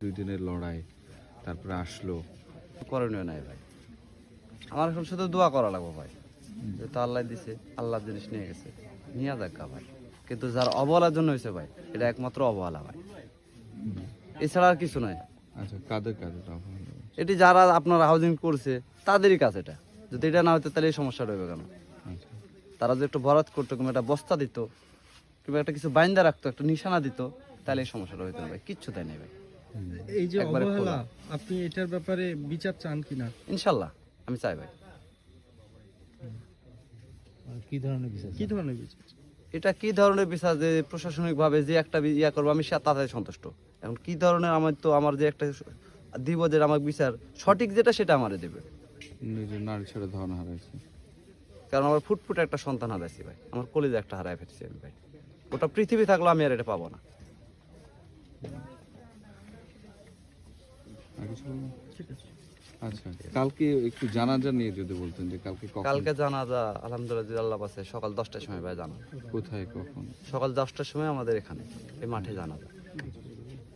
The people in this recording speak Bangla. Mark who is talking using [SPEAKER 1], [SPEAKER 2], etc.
[SPEAKER 1] 2 দিনের লড়াই তারপরে আসলো,
[SPEAKER 2] করণীয় নাই ভাই। আমার এখন শুধু দোয়া করা লাগবে ভাই, যেহেতু আল্লাহ দিছে, আল্লাহর জিনিস নিয়ে গেছে, নিয়ে যাক গা ভাই। কিন্তু যার অবহেলার জন্য হয়েছে ভাই, এটা একমাত্র অবহেলা ভাই, এছাড়া আর কিছু নয়।
[SPEAKER 1] আচ্ছা, কাদের কাদের অবহেলা?
[SPEAKER 2] এটি যারা আপনার হাউজিং করছে তাদেরই কাজ এটা। যদি এটা না হতো তাহলে এই সমস্যা রইবে কেন?
[SPEAKER 1] আচ্ছা,
[SPEAKER 2] তারা যে একটু বরাত করতো, কিংবা একটা বস্তা দিত, কিংবা একটা কিছু বাইন্দা রাখতো, একটা নিশানা দিত, তাহলে এই সমস্যাটা হইতো না ভাই। কিচ্ছু তাই নেই ভাই।
[SPEAKER 3] এই যে
[SPEAKER 2] একবারে
[SPEAKER 3] অবহেলা,
[SPEAKER 2] খোলা।
[SPEAKER 3] আপনি এটার ব্যাপারে বিচার চান কিনা?
[SPEAKER 2] ইনশাল্লাহ আমি চাই ভাই।
[SPEAKER 3] কি ধরনের বিচার?
[SPEAKER 2] এটা কি ধরনের বিচার যে প্রশাসনিক ভাবে যে একটা ইয়া করবো, আমি তাতে সন্তুষ্ট। এখন কি ধরনের, আমার যে একটা দিব, যে আমার বিচার সঠিক যেটা, সেটা আমারে দেবে।
[SPEAKER 1] নিজের নারী ছেড়ে ধন হারাইছে।
[SPEAKER 2] কারণ আমার ফুটফুটে একটা সন্তান হারাইছি ভাই, আমার কলিজা একটা হারাই ফেলছি আমি ভাই। ওটা পৃথিবী থাকলেও আমি আর এটা পাবো না।
[SPEAKER 1] আর কিছু বলবেন? আচ্ছা, কালকে একটু জানাজা নিয়ে যদি বলতেন যে কালকে কখন,
[SPEAKER 2] কালকে জানাজা আলহামদুলিল্লাহ আল্লাহ পাশে সকাল 10টার সময় ভাই জানা।
[SPEAKER 1] কোথায়, কখন?
[SPEAKER 2] সকাল 10টার সময় আমাদের এখানে এই মাঠে জানাজা।